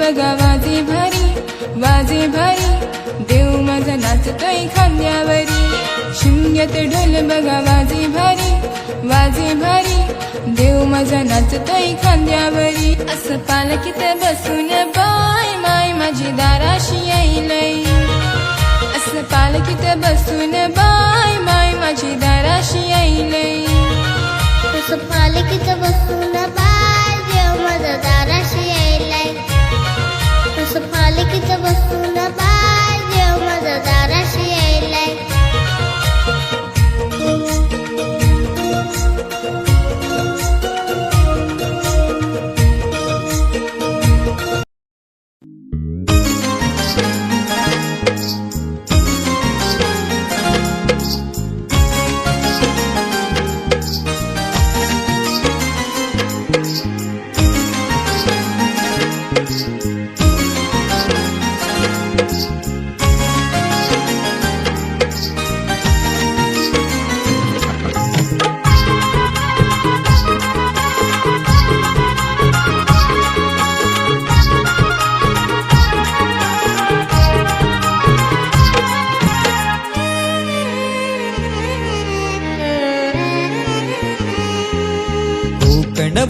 बघा वाजे भारी देव माझा नाचतोय खांद्यावरी. शिमग्यात ढोल बघा वाजे भारी देव माझा नाचतोय खांद्यावरी. असं पालखीत बसून बाय माय माझी दाराशी येईलय. असं पालखीत बसून बाय माय माझी दाराशी येईलय. असं पालखीत बसून बाय देव माझा दाराशी येईलय. असं पालखीत बसून बाय देव माझा दाराशी येईलय.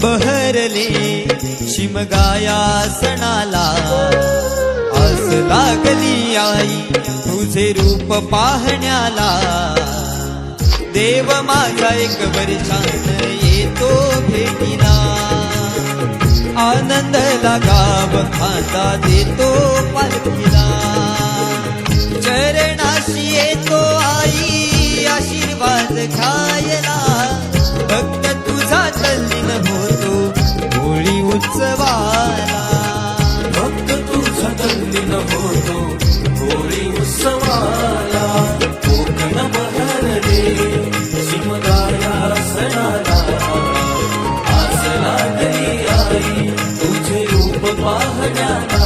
बहरले शिमगाया सणाला. आस लागली आई तुझे रूप पाहण्याला. देव माझा एक वर्षान येतो भेटीला. आनंद लागाव खांदा देतो पालखीला. चरणाशी येतो आई आशीर्वाद घ्यायला. भक्त तुझा तल्लीन होतो होळी उत्सवाला. भक्त तुझा तल्लीन होतो होळी उत्सवाला. कोकण बहरले शिमगाया सणाला. आस लागली आई तुझे रूप पाहण्याला.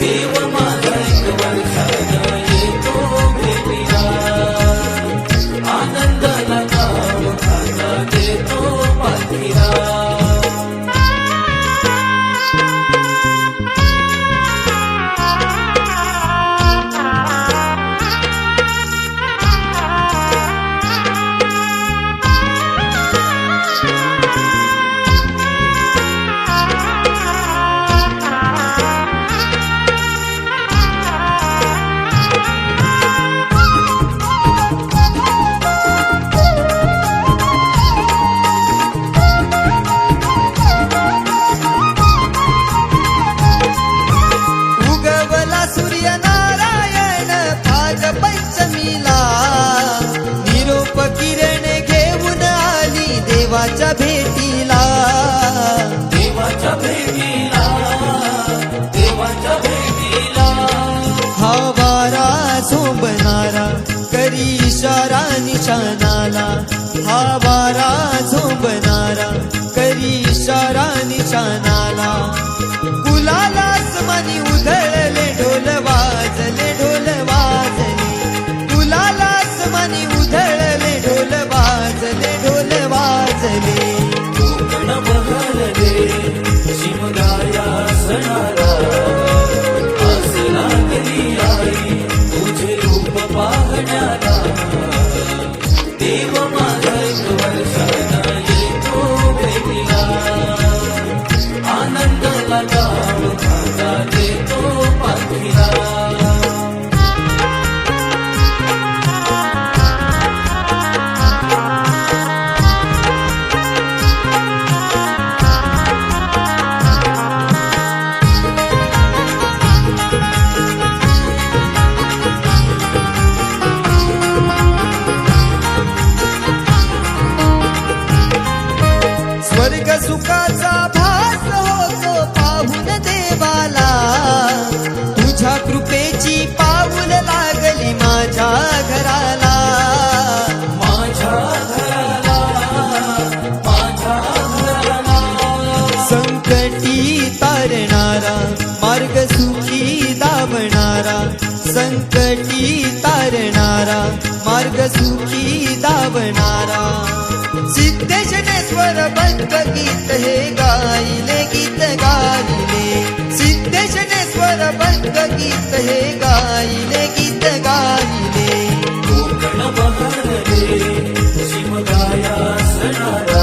देव माझा एक वर्षान येतो भेटीला. आनंदाला गाव खांदा देतो पालखीला. उगवला सूर्यनारायण भाग पंचमीला. निरोप किरण घेऊन आली देवाच्या भेटीला. देवाच्या भेटीला. देवाच्या भेटीला. हा वारा झोंबणारा करी इशारा निशाणाला. हा वारा झोंबणारा करी इशारा निशाणाला. गुलालास मनी उधळले ढोल वाजले गुलालास मनी उधळले ढोल वाजले कोकण बहरले शिमगाया सणाला. आस लागली आई तुझे रूप पाहण्याला. देव माझा एक वर्षान येतो भेटीला. आनंदाला गाव खांदा देतो पालखीला. स्वर्ग सुखाचा भास होतो पाहून देवाला. तुझ्या कृपेची पाऊल लागली माझ्या घराला. माझ्या घराला. माझ्या घराला. संकटी तारणारा मार्ग सुखी दावणारा. संकटी तारणारा मार्ग सुखी दावणारा. सिद्धेश्वर बंद गीत हे गायले गीत गायले. स्वरबद्ध गीत हे गायले गीत गायले कोकण बहरले शिमगाया सणाला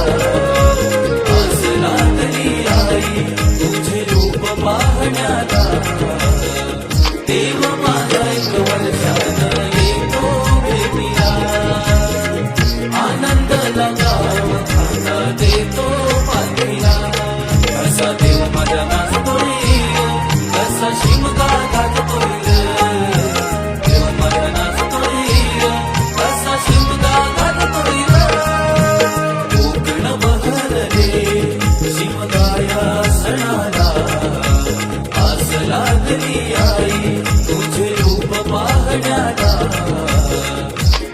आसला तरी आई तुझे रूप पाहण्याला देव माझा एक वर्षानं येतो भेटीला आनंद लगाव खाना देतो पाठीला कसा देव माझा नाचतोय कसा शिमगा घालतोय देव माझा नाचतोय कसा शिमगा घालतोय कोकण बहरले शिमगाया सणाला आस लागली आई तुझे रूप पाहण्याला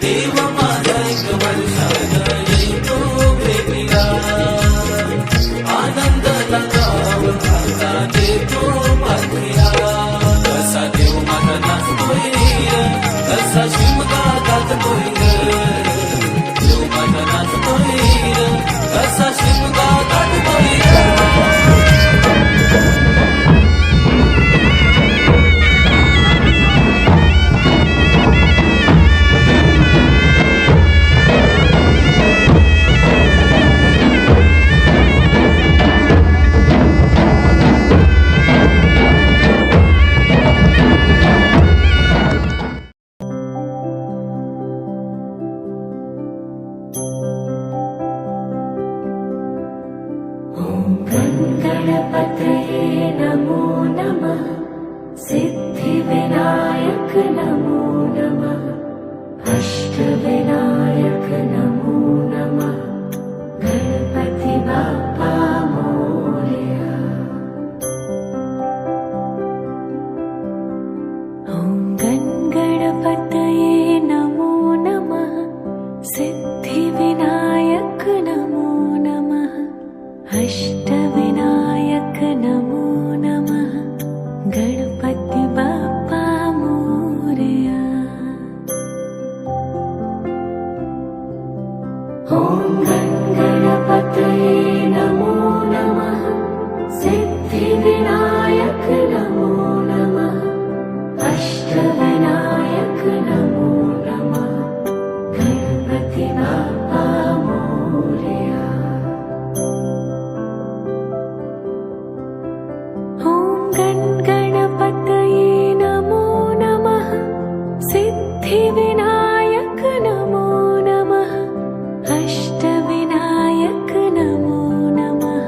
देव माझा एक वर्षानं येतो भेटीला आनंद लगाव खाना देतो पाठीला कसा देव माझा नाचतोय कसा शिमगा घालतोय देव माझा नाचतोय कसा शिमगा घालतोय गणपतये नमो नमः सिद्धिविनायक नमो नमः अष्टविनायक नमो नमः गणपति बाप्पा मोरया ॐ गणपतये नमो नमः सिद्धिविनायक नमो नमः अष्टविनायक नमो नमः गणपति बाप्पा मोरया ॐ गणपतये नमो नमः सिद्धिविनायक नमो नमः अष्टविनायक नमो नमः गणपति बाप्पा मोरया ॐ गणपतये नमो नमः सिद्धिविनायक नमो नमः अष्टविनायक नमो नमः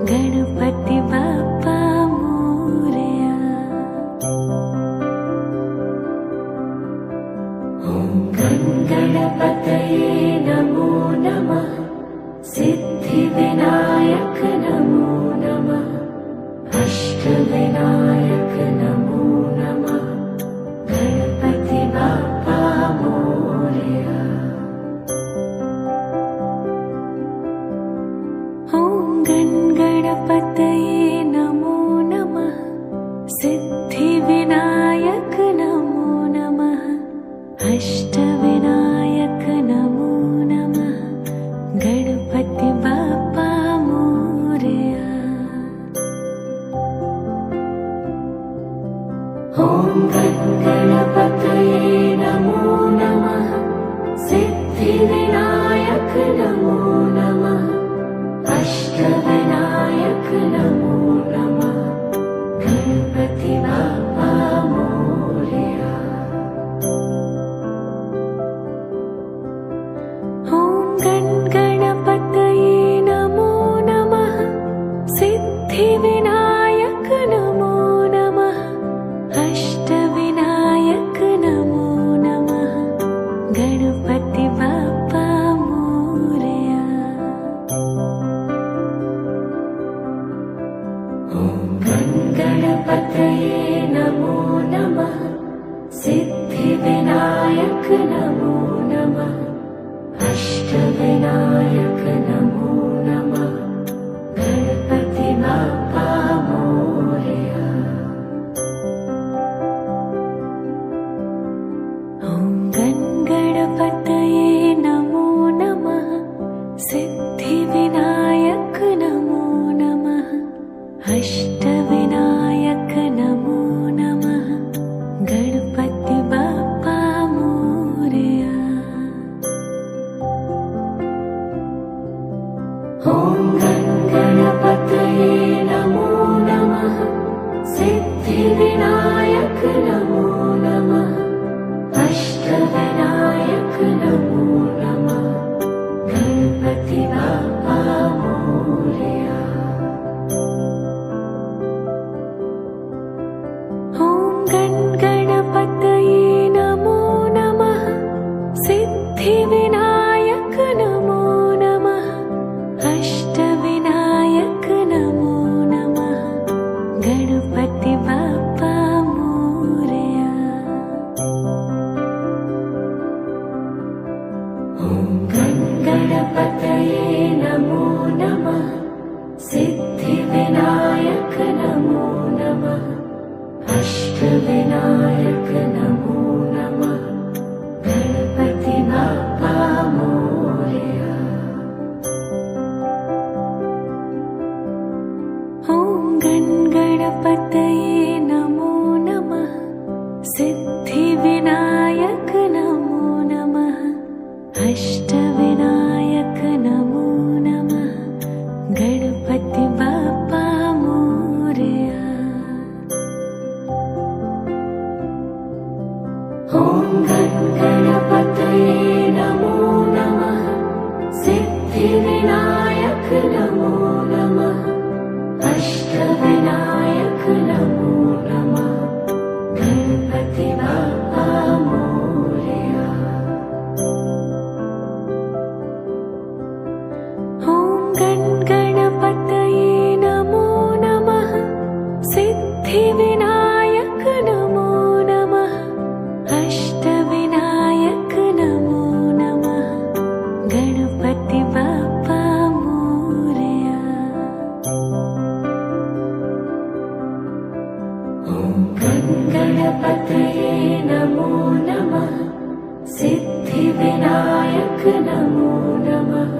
गणपति बाप्पा मोरया ॐ गणपतये नमो नमः सिद्धिविनायक नमो नमः अष्टविनायक नमो नमः गणपति बाप्पा मोरया ॐ गणपतये नमो नमः सिद्धिविनायक नमो नमः अष्टविनायक नमो नमः गणपति बाप्पा मोरया ॐ गणपतये नमो नमः सिद्धिविनायक नमो नमः अष्टविनायक नमो नमः गणपति बाप्पा मोरया ॐ गणपतये नमो नमः सिद्धिविनायक नमो नमः अष्टविनायक नमो नमः गणपति बाप्पा मोरया ॐ गणपतये नमो नमः सिद्धिविनायक नमो नमः अष्टविनायक नमो नमः गणपति बाप्पा मोरया ॐ गणपतये नमो नमः सिद्धिविनायक नमो नमः अष्टविनायक नमो नमः सिद्धिविनायक नमो नमः अष्टविनायक नमो नमः गणपति बाप्पा मोरया। ॐ गणपतये नमो नमः सिद्धिविनायक नमो नमः अष्टविनायक नमो नमः गणपति बाप्पा मोरया। ॐ गणपतये नमो नमः सिद्धिविनायक नमो नमः अष्टविनायक नमो नमः गणपति बाप्पा मोरया। ॐ गणपतये नमो नमः सिद्धिविनायक नमो नमः अष्टविनायक नमो नमः गणपति बाप्पा मोरया। ॐ गणपतये नमो नमः सिद्धिविनायक नमो नमः